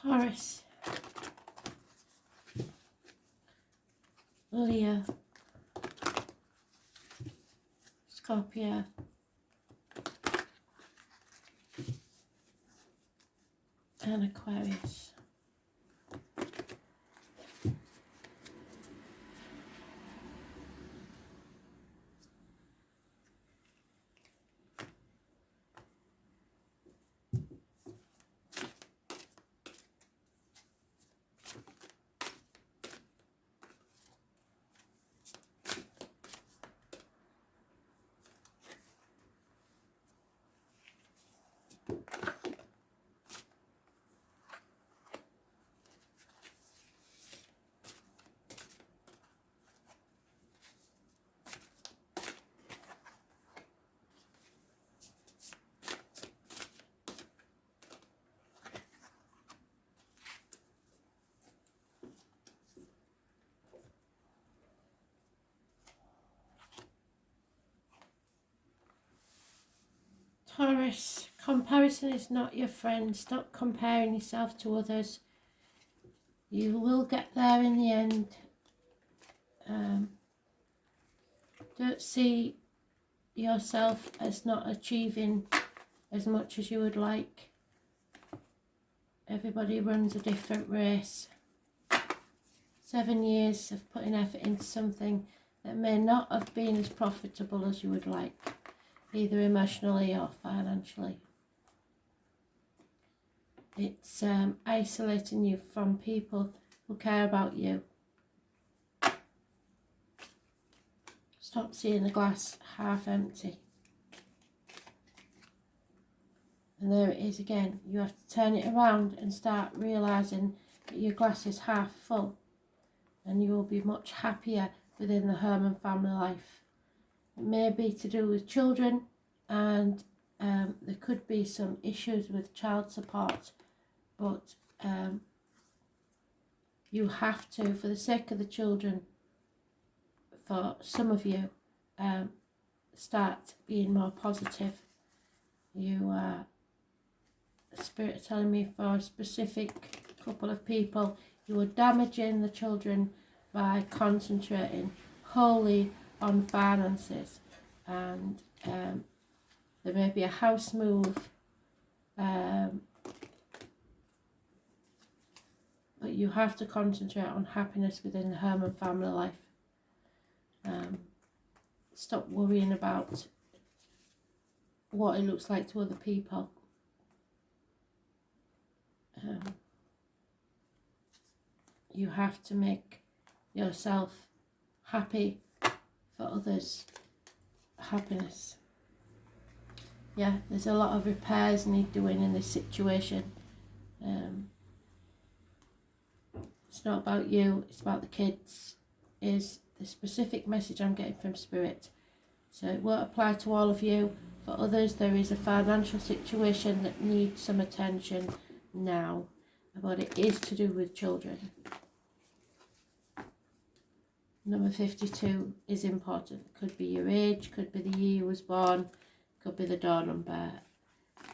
Taurus, Leo, Scorpio, and Aquarius. Taurus, comparison is not your friend. Stop comparing yourself to others. You will get there in the end. Don't see yourself as not achieving as much as you would like. Everybody runs a different race. 7 years of putting effort into something that may not have been as profitable as you would like, either emotionally or financially. It's isolating you from people who care about you. Stop seeing the glass half empty. And there it is again. You have to turn it around and start realising that your glass is half full, and you will be much happier within the home and family life. It may be to do with children, and there could be some issues with child support, but you have to, for the sake of the children, for some of you, start being more positive. Spirit is telling me for a specific couple of people, you are damaging the children by concentrating wholly on finances, and there may be a house move, but you have to concentrate on happiness within the home and family life. Stop worrying about what it looks like to other people. You have to make yourself happy for others' happiness. Yeah, there's a lot of repairs need doing in this situation. It's not about you, it's about the kids, is the specific message I'm getting from Spirit. So it won't apply to all of you. For others, there is a financial situation that needs some attention now, but it is to do with children. Number 52 is important. Could be your age, could be the year you was born, could be the door number.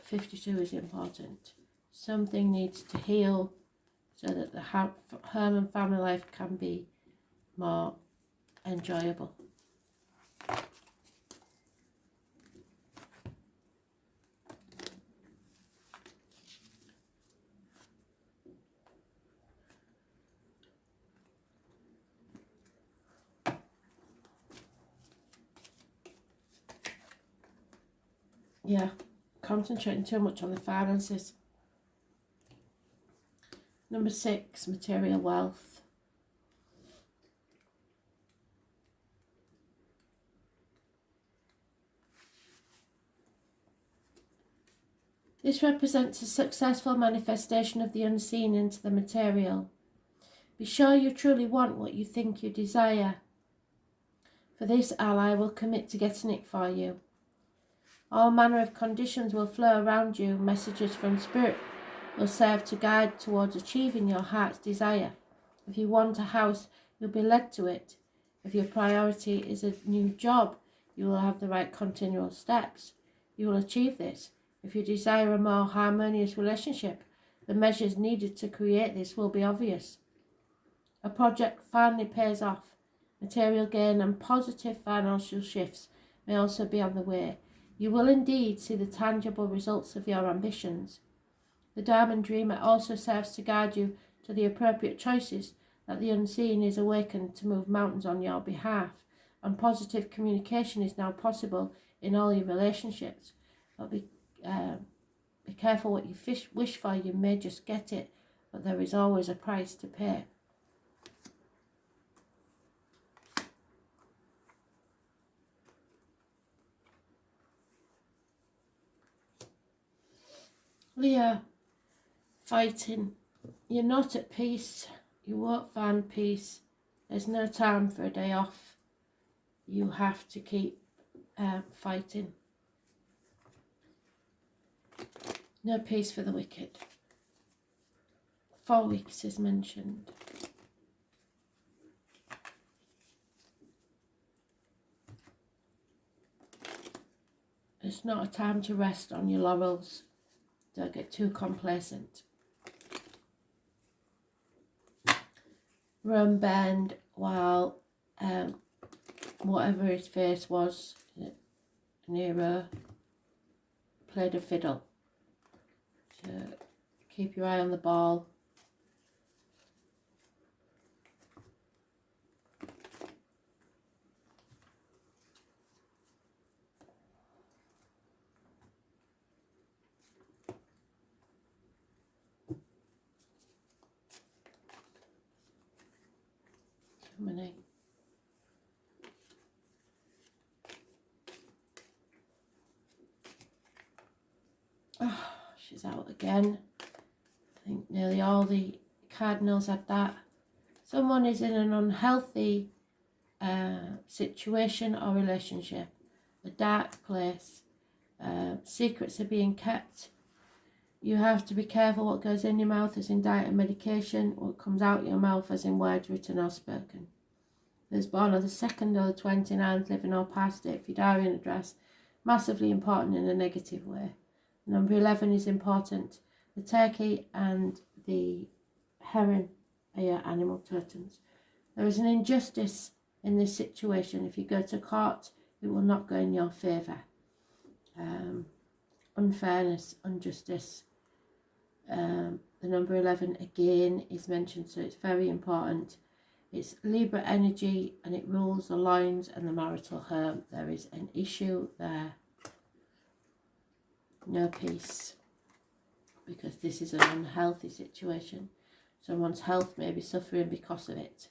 52 is important. Something needs to heal so that the home and family life can be more enjoyable. Yeah, concentrating too much on the finances. Number 6, material wealth. This represents a successful manifestation of the unseen into the material. Be sure you truly want what you think you desire, for this ally will commit to getting it for you. All manner of conditions will flow around you. Messages from Spirit will serve to guide towards achieving your heart's desire. If you want a house, you'll be led to it. If your priority is a new job, you will have the right continual steps. You will achieve this. If you desire a more harmonious relationship, the measures needed to create this will be obvious. A project finally pays off. Material gain and positive financial shifts may also be on the way. You will indeed see the tangible results of your ambitions. The Diamond Dreamer also serves to guide you to the appropriate choices, that the unseen is awakened to move mountains on your behalf, and positive communication is now possible in all your relationships. But be careful what you wish for. You may just get it, but there is always a price to pay. Leo, fighting. You're not at peace. You won't find peace. There's no time for a day off. You have to keep fighting. No peace for the wicked. 4 weeks is mentioned. It's not a time to rest on your laurels. Don't get too complacent. Rome burned while whatever his face was, Nero played a fiddle. So keep your eye on the ball. Many. Oh, she's out again. I think nearly all the cardinals had that. Someone is in an unhealthy situation or relationship, a dark place. Secrets are being kept. You have to be careful what goes in your mouth, as in diet and medication, what comes out your mouth, as in words written or spoken. There's born on the 2nd or the 29th, living or past it, if your diary and address, massively important in a negative way. Number 11 is important. The turkey and the heron are your animal totems. There is an injustice in this situation. If you go to court, it will not go in your favour. Unfairness, injustice. The number 11 again is mentioned, so it's very important. It's Libra energy and it rules the lines and the marital home. There is an issue there. No peace, because this is an unhealthy situation. Someone's health may be suffering because of it.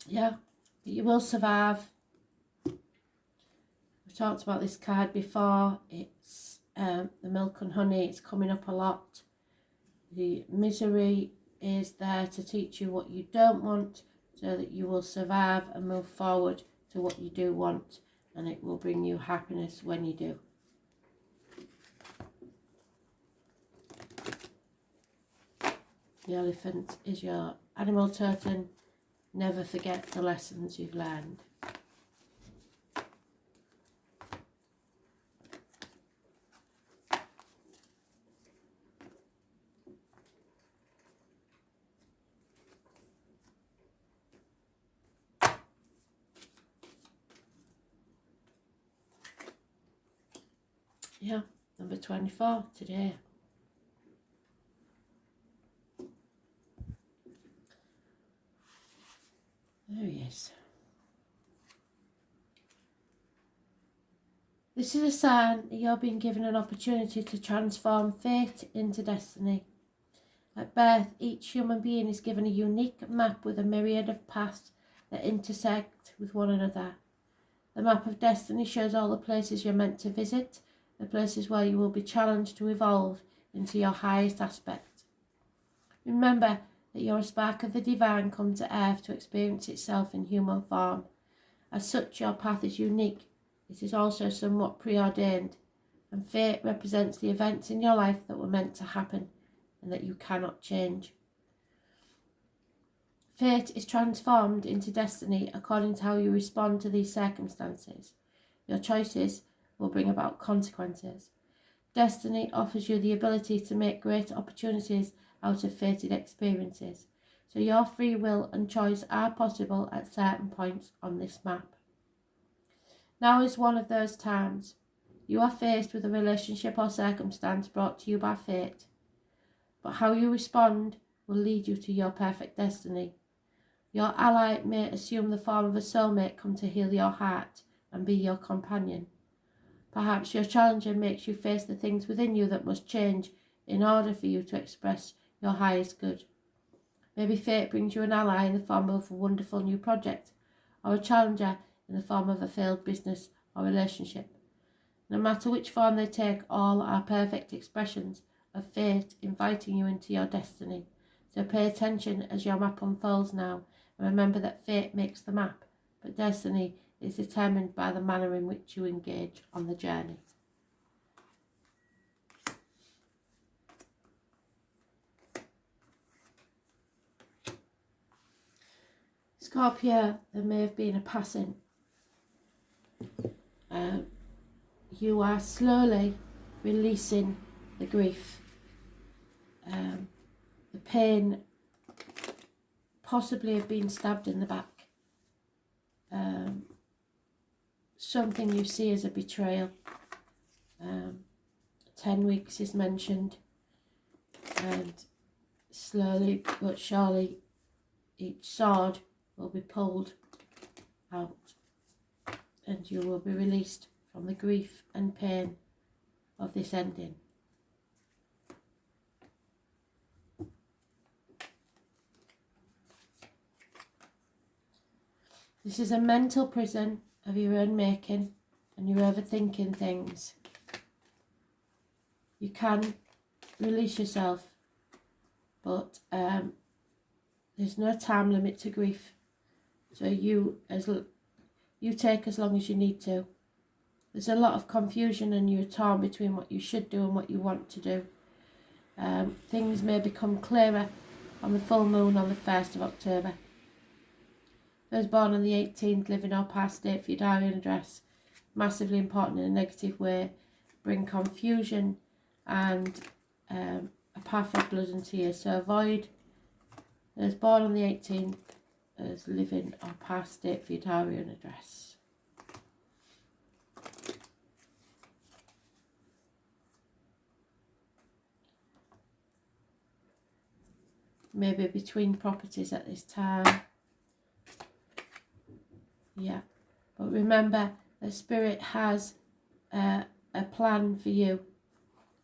Yeah, but you will survive. We talked about this card before. It's the milk and honey. It's coming up a lot. The misery is there to teach you what you don't want, so that you will survive and move forward to what you do want, and it will bring you happiness when you do. The elephant is your animal totem. Never forget the lessons you've learned. Yeah, number 24 today. There he is. This is a sign that you're being given an opportunity to transform fate into destiny. At birth, each human being is given a unique map with a myriad of paths that intersect with one another. The map of destiny shows all the places you're meant to visit, the places where you will be challenged to evolve into your highest aspect. Remember that you're a spark of the divine come to earth to experience itself in human form. As such, your path is unique, it is also somewhat preordained, and fate represents the events in your life that were meant to happen and that you cannot change. Fate is transformed into destiny according to how you respond to these circumstances. Your choices will bring about consequences. Destiny offers you the ability to make great opportunities out of fated experiences, so your free will and choice are possible at certain points on this map. Now is one of those times. You are faced with a relationship or circumstance brought to you by fate, but how you respond will lead you to your perfect destiny. Your ally may assume the form of a soulmate come to heal your heart and be your companion. Perhaps your challenger makes you face the things within you that must change in order for you to express your highest good. Maybe fate brings you an ally in the form of a wonderful new project, or a challenger in the form of a failed business or relationship. No matter which form they take, all are perfect expressions of fate inviting you into your destiny. So pay attention as your map unfolds now, and remember that fate makes the map, but destiny is determined by the manner in which you engage on the journey. Scorpio, there may have been a passing. You are slowly releasing the grief, the pain, possibly of being stabbed in the back. Something you see as a betrayal. 10 weeks is mentioned, and slowly but surely each sword will be pulled out and you will be released from the grief and pain of this ending. This is a mental prison of your own making, and you're overthinking things. You can release yourself, but there's no time limit to grief. So you take as long as you need to. There's a lot of confusion and you're torn between what you should do and what you want to do. Things may become clearer on the full moon on the 1st of October. Those born on the 18th, living or past date for your diary and address, massively important in a negative way, bring confusion and a path of blood and tears. So avoid those born on the 18th as living or past date for your diary and address. Maybe between properties at this time. Yeah, but remember that Spirit has a plan for you,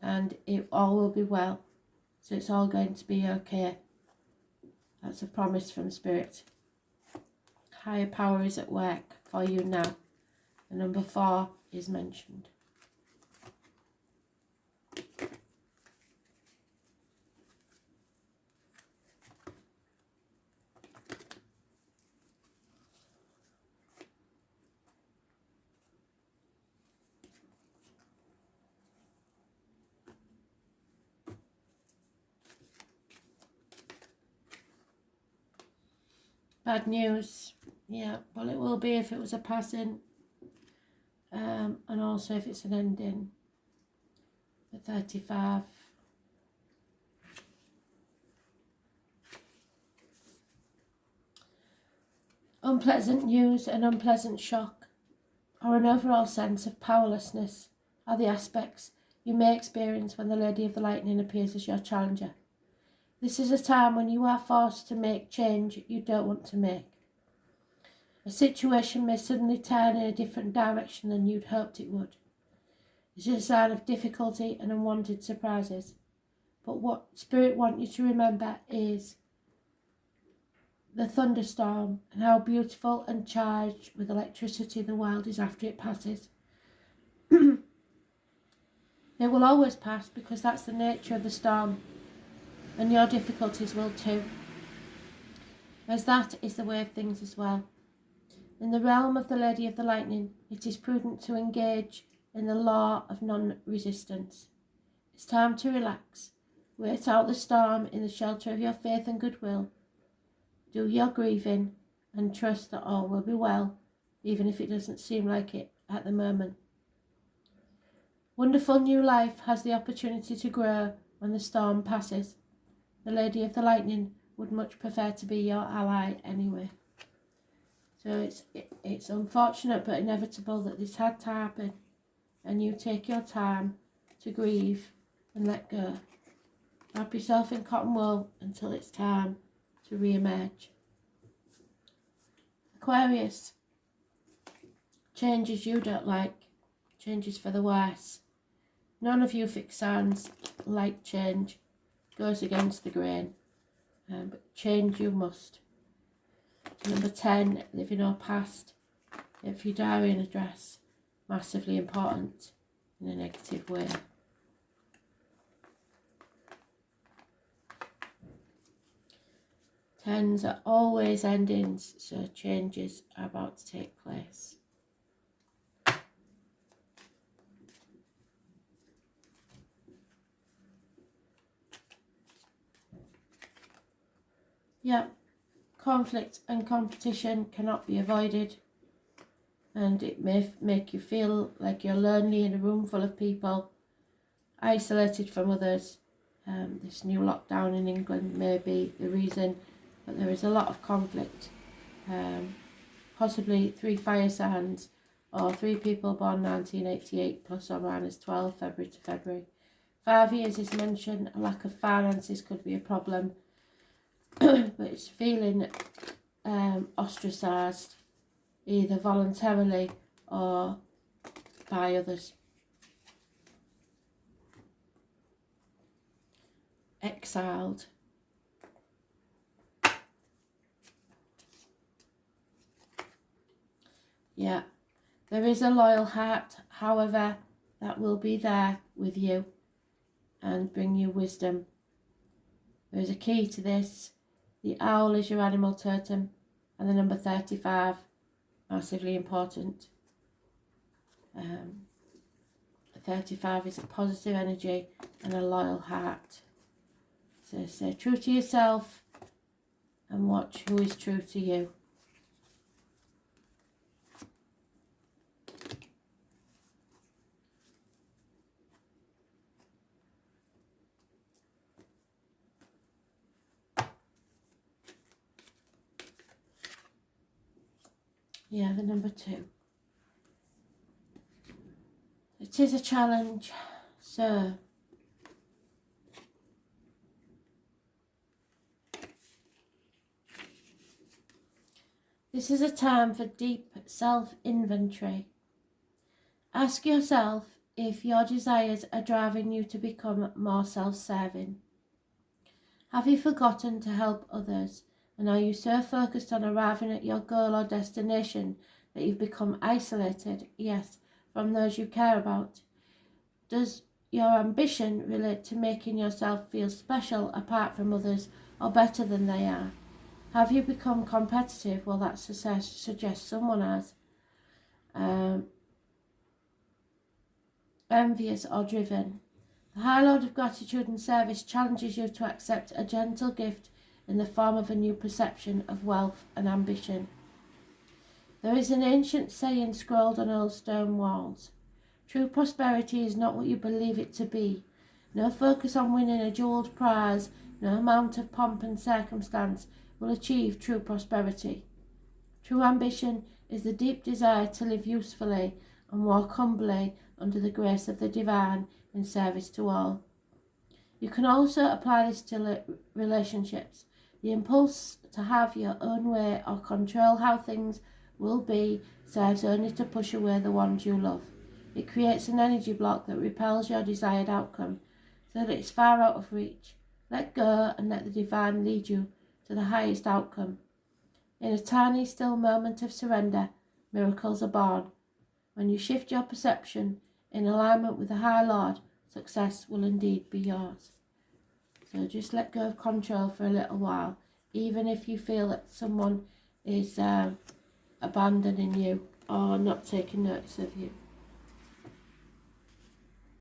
and it all will be well. So it's all going to be okay. That's a promise from Spirit. Higher power is at work for you now. And number 4 is mentioned. Bad news, yeah, well it will be if it was a passing, and also if it's an ending. The 35. Unpleasant news, an unpleasant shock, or an overall sense of powerlessness are the aspects you may experience when the Lady of the Lightning appears as your challenger. This is a time when you are forced to make change you don't want to make. A situation may suddenly turn in a different direction than you'd hoped it would. This is a sign of difficulty and unwanted surprises. But what Spirit wants you to remember is the thunderstorm and how beautiful and charged with electricity the world is after it passes. It will always pass because that's the nature of the storm, and your difficulties will too, as that is the way of things as well. In the realm of the Lady of the Lightning, it is prudent to engage in the law of non-resistance. It's time to relax. Wait out the storm in the shelter of your faith and goodwill. Do your grieving and trust that all will be well, even if it doesn't seem like it at the moment. Wonderful new life has the opportunity to grow when the storm passes. The Lady of the Lightning would much prefer to be your ally anyway. So it's unfortunate but inevitable that this had to happen, and you take your time to grieve and let go. Wrap yourself in cotton wool until it's time to re-emerge. Aquarius, changes you don't like, changes for the worse. None of you fixed signs like change, goes against the grain, but change you must. Number 10, live in our past. If your diary and address, massively important in a negative way. Tens are always endings, so changes are about to take place. Yeah, conflict and competition cannot be avoided, and it may make you feel like you're lonely in a room full of people, isolated from others. This new lockdown in England may be the reason, but there is a lot of conflict. Possibly 3 fire signs or 3 people born 1988 plus or minus 12 February to February. 5 years is mentioned. A lack of finances could be a problem. But it's feeling ostracised, either voluntarily or by others. Exiled. Yeah, there is a loyal heart, however, that will be there with you and bring you wisdom. There is a key to this. The owl is your animal totem, and the number 35, massively important. 35 is a positive energy and a loyal heart. So stay true to yourself and watch who is true to you. Yeah, the number 2. It is a challenge, so this is a time for deep self-inventory. Ask yourself if your desires are driving you to become more self-serving. Have you forgotten to help others, and are you so focused on arriving at your goal or destination that you've become isolated, yes, from those you care about? Does your ambition relate to making yourself feel special apart from others or better than they are? Have you become competitive? Well, that suggests someone has. Envious or driven. The High Lord of Gratitude and Service challenges you to accept a gentle gift in the form of a new perception of wealth and ambition. There is an ancient saying scrolled on old stone walls. True prosperity is not what you believe it to be. No focus on winning a jewelled prize, no amount of pomp and circumstance will achieve true prosperity. True ambition is the deep desire to live usefully and walk humbly under the grace of the divine in service to all. You can also apply this to relationships. The impulse to have your own way or control how things will be serves only to push away the ones you love. It creates an energy block that repels your desired outcome, so that it's far out of reach. Let go and let the divine lead you to the highest outcome. In a tiny, still moment of surrender, miracles are born. When you shift your perception in alignment with the High Lord, success will indeed be yours. So just let go of control for a little while, even if you feel that someone is abandoning you or not taking notice of you.